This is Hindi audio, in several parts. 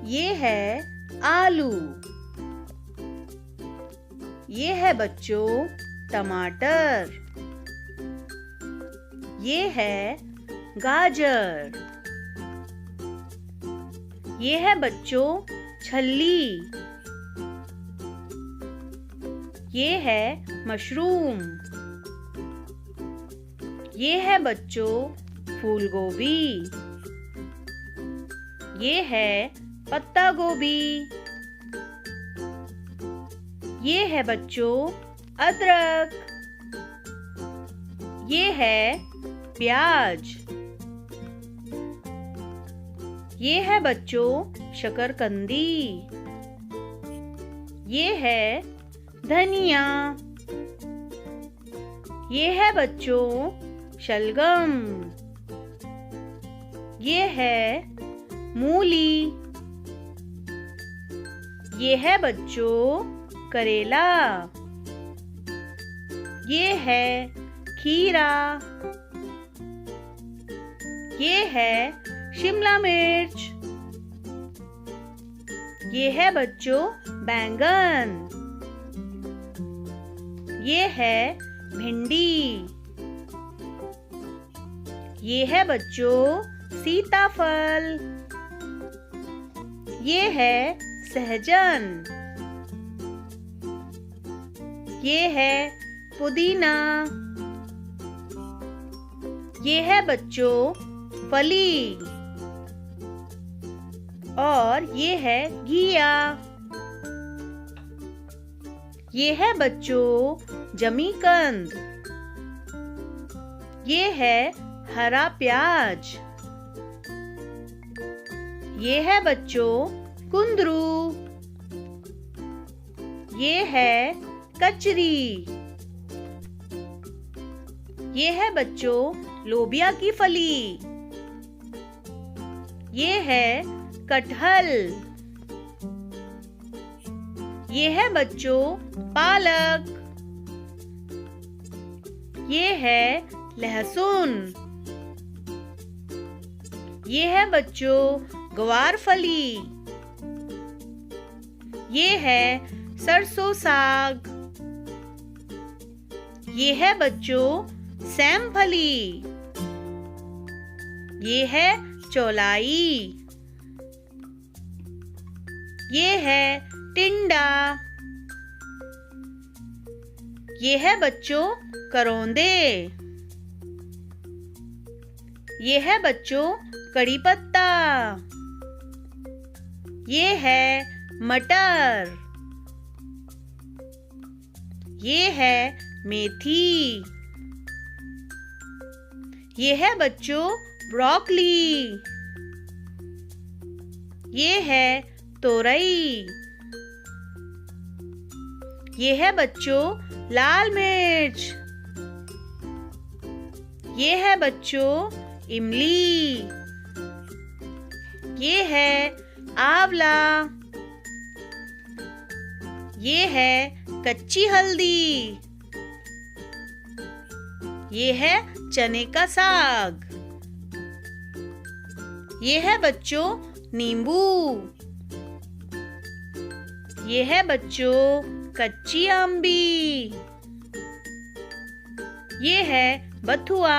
ये है आलू। ये है बच्चों टमाटर। ये है गाजर। ये है बच्चों छल्ली। ये है मशरूम। ये है बच्चों फूल गोभी। ये है पत्ता गोभी। ये है बच्चों अदरक। ये है प्याज। ये है बच्चों शकरकंदी। ये है धनिया। ये है बच्चों शलगम। ये है मूली। ये है बच्चों करेला। ये है खीरा। ये है शिमला मिर्च। ये है बच्चों बैंगन। ये है भिंडी। ये है बच्चों सीताफल। ये है सहजन। ये है पुदीना। ये है बच्चों फली। और ये है घिया। ये है बच्चों जमीकंद। ये है हरा प्याज। ये है बच्चों कुंदरू। ये है कचरी। ये है बच्चों लोबिया की फली। ये है कटहल। ये है बच्चों पालक। ये है लहसुन। ये है बच्चों ग्वार फली। ये है सरसों साग। ये है बच्चों सैम फली। ये है चौलाई। ये है टिंडा। ये है बच्चों करौंदे। ये है बच्चों कड़ी पत्ता। ये है मटर। ये है मेथी। ये है बच्चों ब्रोकली। ये है तोरई। ये है बच्चों लाल मिर्च। ये है बच्चों इमली। ये है आंवला। ये है कच्ची हल्दी। ये है चने का साग। ये है बच्चों नींबू। ये है बच्चों कच्ची अम्बी। ये है बथुआ।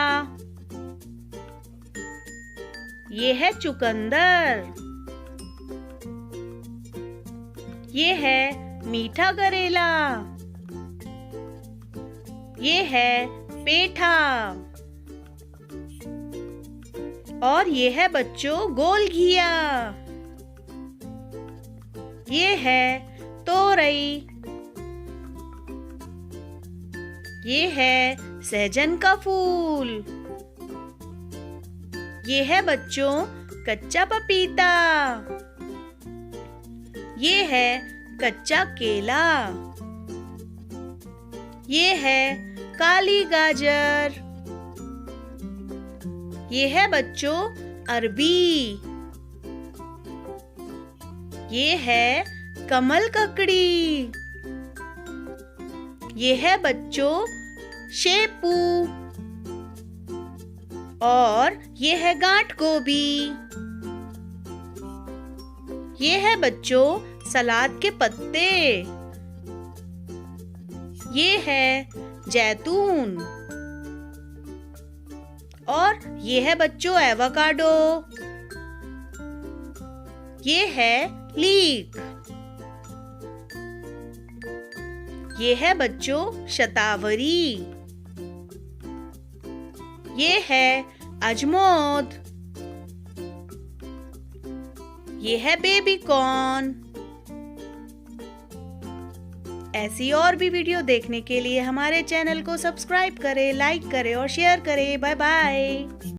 ये है चुकंदर। ये है मीठा करेला। ये है पेठा। और ये है बच्चों गोल घिया। ये है तोरई। ये है सहजन का फूल। ये है बच्चों कच्चा पपीता। ये है कच्चा केला। ये है काली गाजर। ये है बच्चों अरबी। ये है कमल ककड़ी। ये है बच्चों शेपू। और ये है गांठ गोभी। ये है बच्चों सलाद के पत्ते। ये है जैतून। और ये है बच्चों एवोकाडो। ये है लीक। ये है बच्चों शतावरी। ये है अजमोद। ये है बेबी कॉर्न। ऐसी और भी वीडियो देखने के लिए हमारे चैनल को सब्सक्राइब करें, लाइक करें और शेयर करें। Bye bye.